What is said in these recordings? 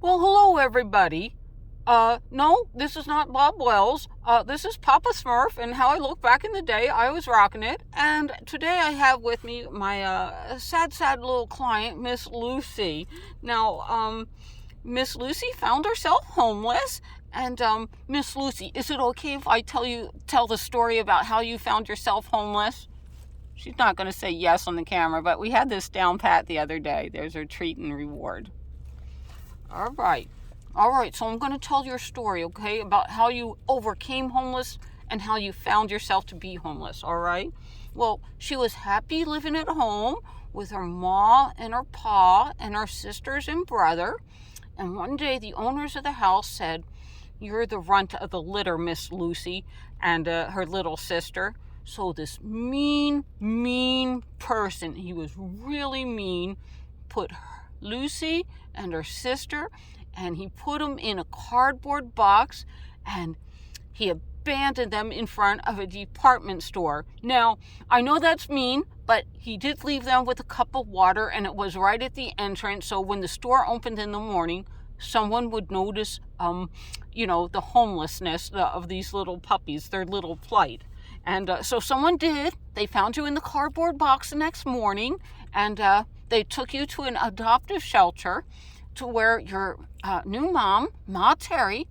Well, hello, everybody. No, this is not Bob Wells. This is Papa Smurf, and how I look back in the day, I was rocking it. And today I have with me my sad little client, Miss Lucy. Now, Miss Lucy found herself homeless. And, Miss Lucy, is it okay if I tell the story about how you found yourself homeless? She's not going to say yes on the camera, but we had this down pat the other day. There's her treat and reward. All right, so I'm going to tell your story, okay, about how you overcame homeless and how you found yourself to be homeless, all right? Well, she was happy living at home with her ma and her pa and her sisters and brother. And one day the owners of the house said, "You're the runt of the litter, Miss Lucy," and her little sister. So this mean person, he was really mean, put Lucy and her sister, and he put them in a cardboard box, and he abandoned them in front of a department store. Now, I know that's mean, but he did leave them with a cup of water, and it was right at the entrance, so when the store opened in the morning, someone would notice, the homelessness of these little puppies, their little plight. And so someone did. They found you in the cardboard box the next morning, and they took you to an adoptive shelter to where your new mom, Ma Terry,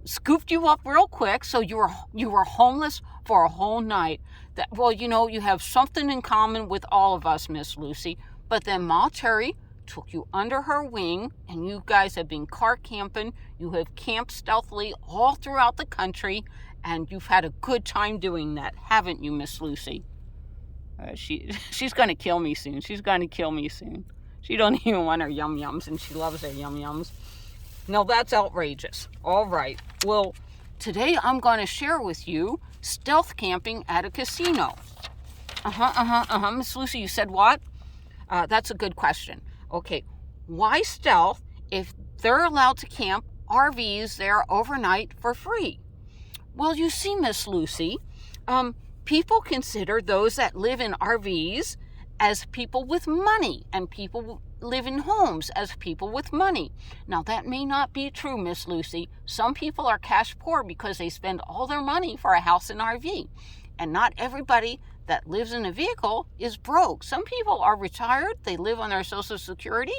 scooped you up real quick, so you were homeless for a whole night. You have something in common with all of us, Miss Lucy. But then Ma Terry took you under her wing, and you guys have been car camping. You have camped stealthily all throughout the country, and you've had a good time doing that, haven't you, Miss Lucy? She's going to kill me soon. She don't even want her yum-yums, and she loves her yum-yums. No, that's outrageous. All right. Well, today I'm going to share with you stealth camping at a casino. Miss Lucy, you said what? That's a good question. Okay, why stealth if they're allowed to camp RVs there overnight for free? Well, you see, Miss Lucy, people consider those that live in RVs as people with money, and people live in homes as people with money. Now, that may not be true, Miss Lucy. Some people are cash poor because they spend all their money for a house and RV. And not everybody that lives in a vehicle is broke. Some people are retired. They live on their Social Security,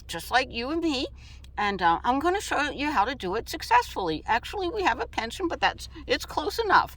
just like you and me. And I'm going to show you how to do it successfully. Actually, we have a pension, but it's close enough,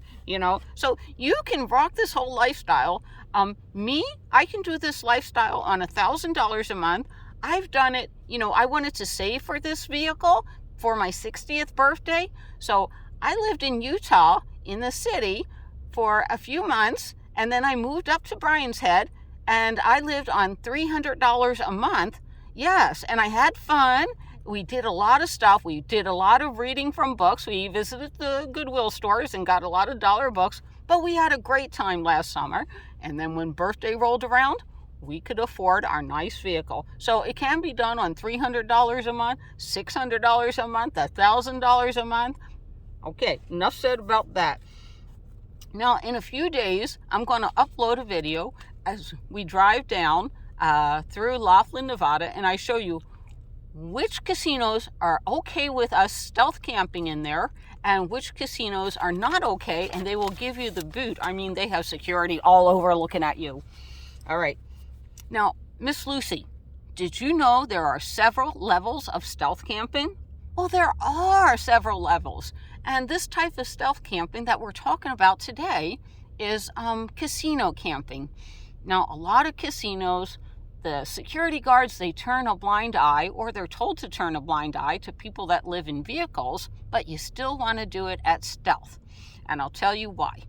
So you can rock this whole lifestyle. I can do this lifestyle on $1,000 a month. I've done it, I wanted to save for this vehicle for my 60th birthday. So I lived in Utah, in the city, for a few months, and then I moved up to Bryan's Head, and I lived on $300 a month. Yes, and I had fun. We did a lot of stuff. We did a lot of reading from books. We visited the Goodwill stores and got a lot of dollar books, but we had a great time last summer. And then when birthday rolled around, we could afford our nice vehicle. So it can be done on $300 a month, $600 a month, $1,000 a month. Okay, enough said about that. Now, in a few days, I'm going to upload a video as we drive down through Laughlin, Nevada, and I show you which casinos are okay with us stealth camping in there and which casinos are not okay, and they will give you the boot. I mean, they have security all over looking at you. All right. Now, Miss Lucy, did you know there are several levels of stealth camping? Well, there are several levels. And this type of stealth camping that we're talking about today is casino camping. Now, a lot of casinos, the security guards, they turn a blind eye, or they're told to turn a blind eye to people that live in vehicles, but you still want to do it at stealth. And I'll tell you why.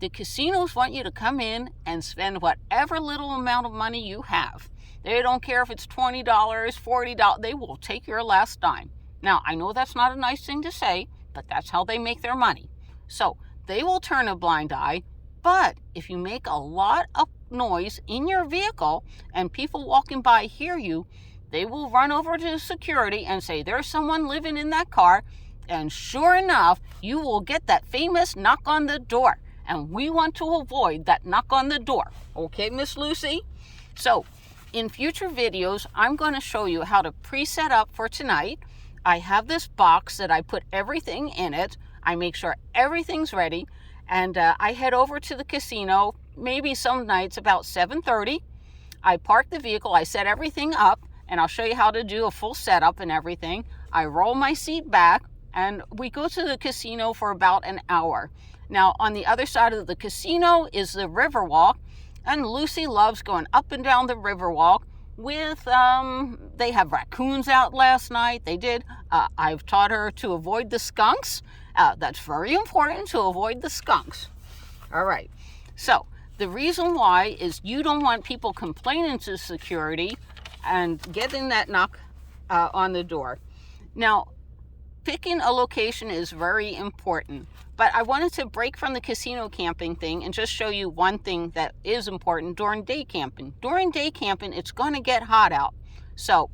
The casinos want you to come in and spend whatever little amount of money you have. They don't care if it's $20, $40, they will take your last dime. Now, I know that's not a nice thing to say, but that's how they make their money. So they will turn a blind eye, but if you make a lot of noise in your vehicle and people walking by hear you, they will run over to security and say, "There's someone living in that car," and sure enough, you will get that famous knock on the door, and we want to avoid that knock on the door. Okay, Miss Lucy? So in future videos, I'm going to show you how to pre-set up for tonight. I have this box that I put everything in it. I make sure everything's ready, and I head over to the casino, maybe some nights about 7:30. I park the vehicle, I set everything up, and I'll show you how to do a full setup and everything. I roll my seat back, and we go to the casino for about an hour. Now, on the other side of the casino is the Riverwalk, and Lucy loves going up and down the Riverwalk with, they have raccoons out last night. They did. I've taught her to avoid the skunks. That's very important, to avoid the skunks. All right. So the reason why is you don't want people complaining to security and getting that knock on the door. Now, picking a location is very important, but I wanted to break from the casino camping thing and just show you one thing that is important during day camping. During day camping, it's going to get hot out. So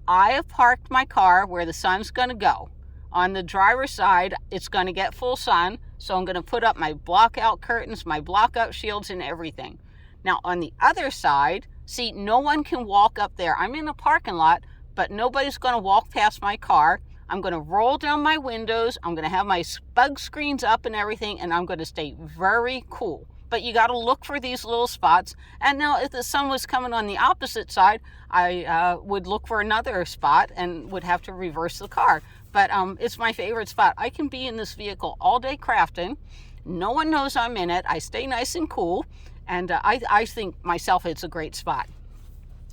I have parked my car where the sun's going to go. On the driver's side, it's going to get full sun, so I'm going to put up my block-out curtains, my block-out shields, and everything. Now, on the other side, see, no one can walk up there. I'm in a parking lot, but nobody's going to walk past my car. I'm going to roll down my windows. I'm going to have my bug screens up and everything, and I'm going to stay very cool. But you got to look for these little spots. And now if the sun was coming on the opposite side, I would look for another spot and would have to reverse the car. But it's my favorite spot. I can be in this vehicle all day crafting. No one knows I'm in it. I stay nice and cool. And I think myself it's a great spot.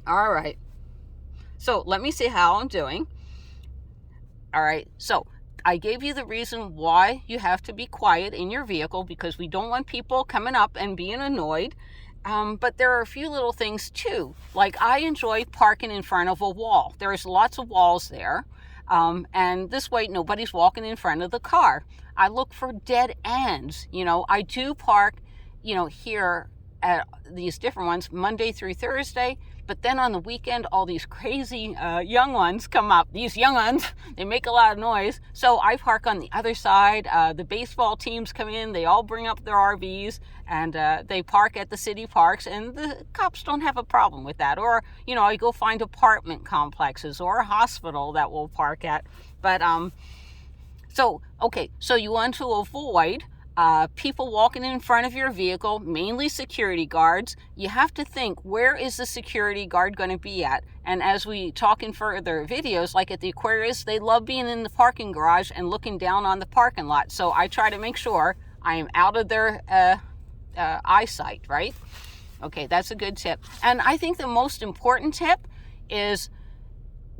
All right. So let me see how I'm doing. All right. So I gave you the reason why you have to be quiet in your vehicle, because we don't want people coming up and being annoyed. But there are a few little things too. Like, I enjoy parking in front of a wall. There's lots of walls there. And this way nobody's walking in front of the car. I look for dead ends. I do park, here at these different ones Monday through Thursday. But then on the weekend, all these crazy young ones come up. These young ones, they make a lot of noise. So I park on the other side. The baseball teams come in. They all bring up their RVs, and they park at the city parks. And the cops don't have a problem with that. Or, I go find apartment complexes or a hospital that we'll park at. But, so you want to avoid people walking in front of your vehicle, mainly security guards. You have to think, where is the security guard going to be at? And as we talk in further videos, like at the Aquarius, they love being in the parking garage and looking down on the parking lot. So I try to make sure I am out of their eyesight, right? Okay, that's a good tip. And I think the most important tip is,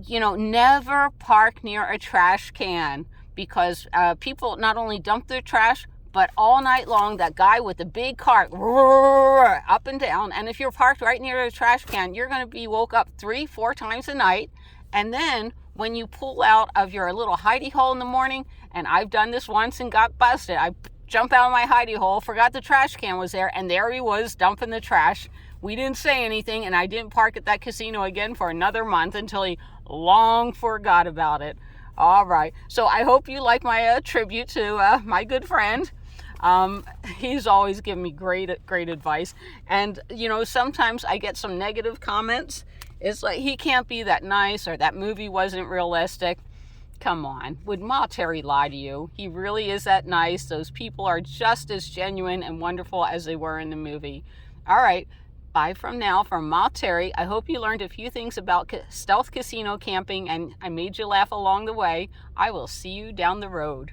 never park near a trash can, because people not only dump their trash, but all night long, that guy with the big cart, up and down. And if you're parked right near a trash can, you're going to be woke up 3-4 times a night. And then when you pull out of your little hidey hole in the morning, and I've done this once and got busted. I jump out of my hidey hole, forgot the trash can was there, and there he was dumping the trash. We didn't say anything, and I didn't park at that casino again for another month until he long forgot about it. All right. So I hope you like my tribute to my good friend. He's always given me great advice. And, sometimes I get some negative comments. It's like, he can't be that nice, or that movie wasn't realistic. Come on. Would Ma Terry lie to you? He really is that nice. Those people are just as genuine and wonderful as they were in the movie. All right. Bye from now from Ma Terry. I hope you learned a few things about stealth casino camping, and I made you laugh along the way. I will see you down the road.